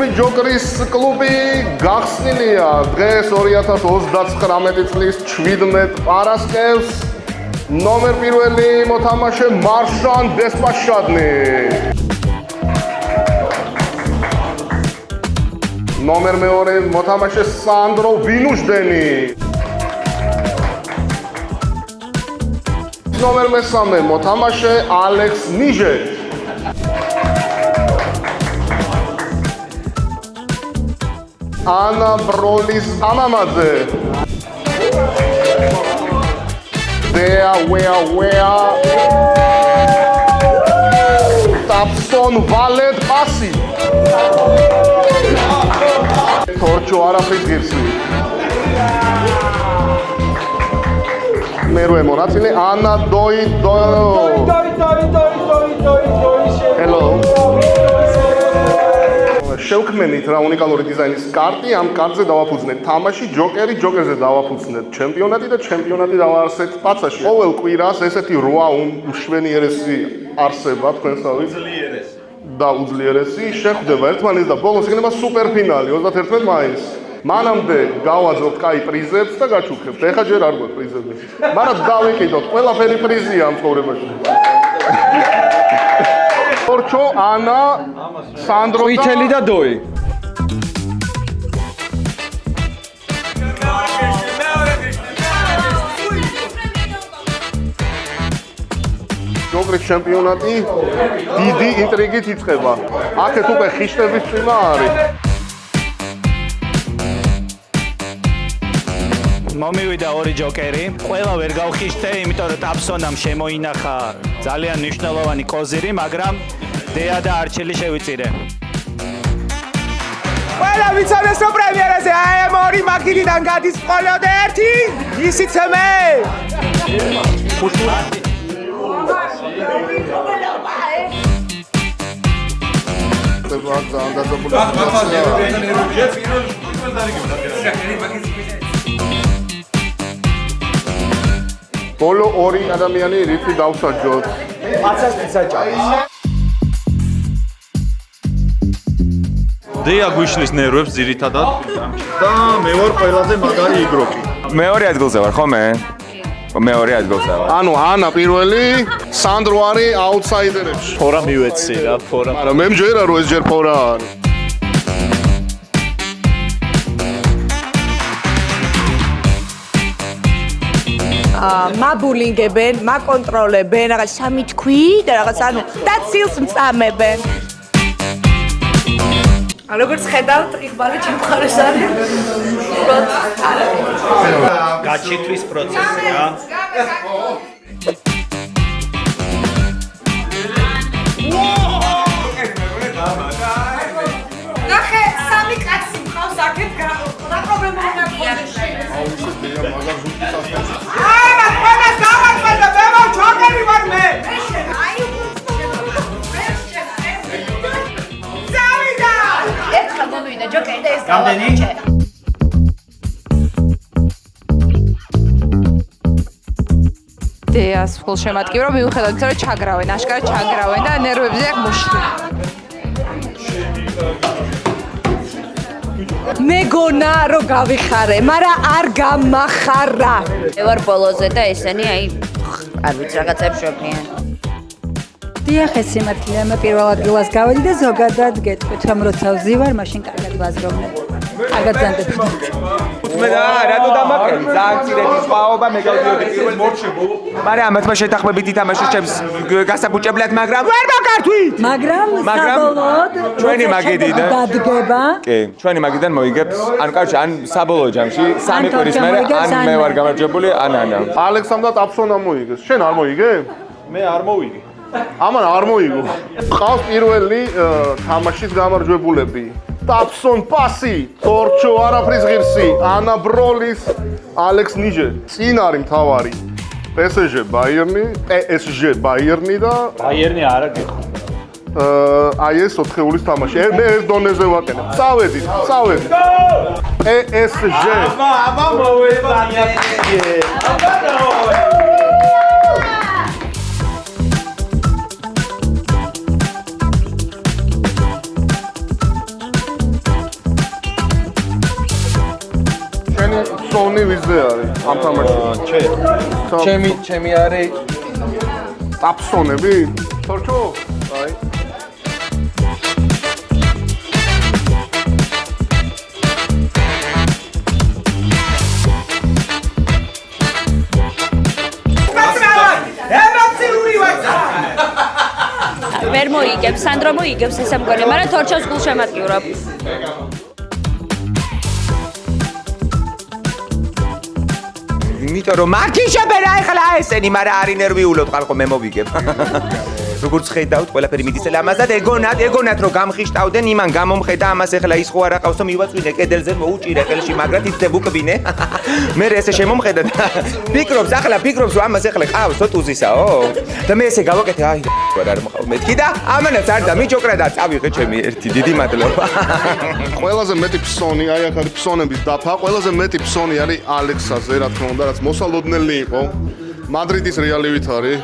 ორი ჯოკრის კლუბი გახსნილია დღეს 2029 წლის 17 პარასკევს. ნომერ პირველი მოთამაშე მარშან დესპაშადნი. ნომერ მეორე მოთამაშე სანდრო ვინუშდენი. ნომერ მესამე მოთამაშე ალექს ნიჟე. ანა ბროლის ამამაძე. Where Tapson Valet Pasi. Torcho არაფრის ღირსი. მერვე მონაწილე ანა დოი. Hello. შევქმნით რა უნიკალური დიზაინის კარტი, ამ კარტზე დავაფუძნეთ თამაში, ჯოკერი, ჯოკერზე დავაფუძნეთ ჩემპიონატი და ჩემპიონატი დავაარსეთ პაცაში. ყოველ კვირას ესეთი 8 მშვენიერესი არსება თქვენსავით და უძლიერესი შეხვდება ერთმანეთს და ბოლოს იქნება სუპერფინალი 31 მაისს. მანამდე გავაძლოთ კაი პრიზებს და გაჩუქებთ. ეხლა ჯერ არ გვაქვს პრიზები. მაგრამ დავიკიდოთ, ყველაფერი პრიზია ამ ცხოვრებაში. Torcho, Ana, Sandro, Italy da doi. ჯოგრის ჩემპიონატი დიდი ინტრიგით იწყება. აქეთ უკვე ხიშტების წვიმა არის. მომივიდა ორი ჯოკერი. ყველა ვერ გავხიშტე, იმიტომ რომ ტაპსონამ შემოინახა ძალიან მნიშვნელოვანი კოზირი, მაგრამ დეა და არჩილი შევიწირე. ყველა ვიცოდეს რომ პრემიერაზე აი ამ ორი მაგიდიდან გადის მხოლოდ ერთი, ისიც მე. ბოლო ორი ადამიანი რითი დავსაჯოთ. Pacas pisაჭარი. დეა გვიშლის ნერვებს ძირითადად და მე ვარ ყველაზე მაგარი იგროკი. მეორე ადგილზე ვარ ხო მე? მეორე ადგილზე ვარ. ანუ ანა პირველი, სანდრო არის აუთსაიდერებში. ფორა მივეცი რა, ფორა. მაგრამ მე მჯერა რომ ეს ჯერ ფორა არის. მაბულინგებენ, მაკონტროლებენ, რაღაც სამი თქვი და რაღაც ანუ დაცილს მწამებენ. როგორც ხედავთ, იყბალი ჩემხარეს არის. გაჩითხვის პროცესი რა. ნახე, სამი კაცი მყავს აქეთ რა პრობლემა აქვს? არა, ყველა გავაწყდა, მე ვარ ჯოკერი ვარ მე. ზავიდა! ერთხელ მომივიდა ჯოკერი და ეს გავაჩე. დეას მხოლოდ შემატკივრო მიუხედავად იმისა, რომ ჩაგრავენ, აშკარად ჩაგრავენ და ნერვებზე აქ მოშლი. მეგონა რომ გავიხარე, მაგრამ არ გამახარა. მე ვარ ბოლოზე და ესენი აი არ ვიცი რაღაცებს შობნიან. დიახ, ეს სიმართლეა, მე პირველ ადგილას გავედი და ზოგადად გეტყვით, რომ როცა ვზივარ, მაშინ კარგად ვაზროვნებ. კარგად ზანდებთ. მე და რატო დამაკები? ძალიან წირეთი სხვაობა მე გავდიოდი პირველ მორჩში. მაგრამ ამათ მე შეთანხმებით ითამაშე ჩემს გასაბუჭებლად, მაგრამ ვერ მოგართვით. მაგრამ საბოლოოდ ჩვენი მაგიდიდან დადგება. კი, ჩვენი მაგიდიდან მოიგებს. ან კავშირი, ან საბოლოო ჯამში, სამი კვირის მერე ან მე ვარ გამარჯვებული, ან ანა. ალექსამ და ტაპსონამ მოიგეს. შენ არ მოიგე? მე არ მოვიგე. ამან არ მოიგო. ყავს პირველი თამაშის გამარჯვებულები. ტაპსონ პასი, თორჩო არაფრის ღირსი, ანა ბროლის, ალექს ნიჟე. წინ არის მთავარი. PSG ბაიერნი, PSG ბაიერნი და ბაიერნი არა გიხო. აი ეს ოთხეულის თამაში. მე ეს დონეზე ვაკეთებ. წავედით. PSG. აბა მოვეცანია. ჩემი არის ტაფსონები? თორჩო? აი. ვერ მოიგებს, სანდრო მოიგებს ესე მგონი, მაგრამ თორჩოს გულშემატკივრობ. იმიტომ რომ მაგიშებენ ახლა ესენი, მაგრამ არის ნერვიულობ ხალხო მე მოვიგებ. როგორც ხედავთ, ყველაფერი მიდის ლამაზად, ეგონათ რომ გამხიშტავდნენ, იმან გამომხედა ამას ახლა ის ხო არ აყავს, რომ მივაწვინე კედელზე, მოუჭირე ხელში, მაგრამ თითქოს უკბინე. მე ესე შემომხედა და ფიქრობს, რომ ამას ახლა ყავს თუთუზისაო. და მე ესე გავაკეთე, აი რა მოყავ მეთქი და ამანაც არ და მიჭოკრა და წავიღე ჩემი ერთი დიდი მადლობა. ყველაზე მეტი ფსონი, აი აქ არის ფსონების დაფა, ყველაზე მეტი ფსონი არის ალექსაზე, რა თქმა უნდა, რაც მოსალოდნელი იყო. მადრიდის რეალივით არის.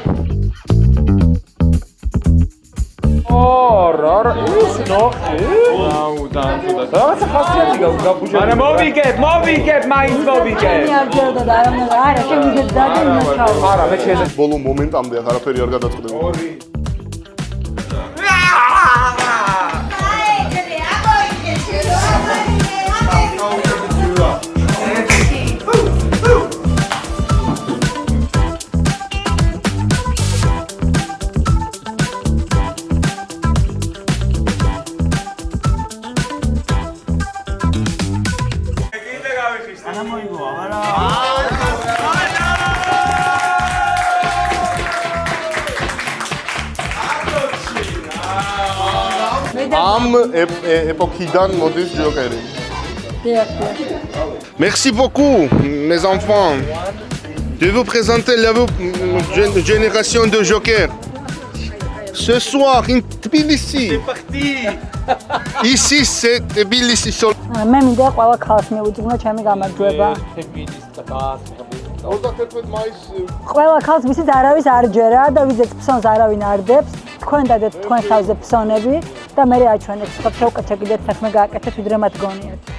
მაგრამ მოვიგებ, მაინც მოვიგებ. არა, შემიძლია დაგინმოჩავ. არა, მე შეიძლება ბოლო მომენტამდე ახ არაფერი არ გადაწყდება. Am époquedan modis Joker. Merci beaucoup, mes enfants. Je vais vous présenter la génération de Joker. Ce soir, in Tbilisi. C'est parti. Ici, c'est Tbilisi. მე მინდა ყველა ხალხს მეუძღვნო ჩემი გამარჯვება. ყველა ხალხს ვისაც არავის არ ჯერა და ვიზეც ფსონს არავინ არ დებს, თქვენ დადეთ თქვენ თავზე ფსონები და მე აჩვენეთ, სხვა შევკეთე კიდე საქმე გააკეთეთ, ვიდრე მათ გონიათ.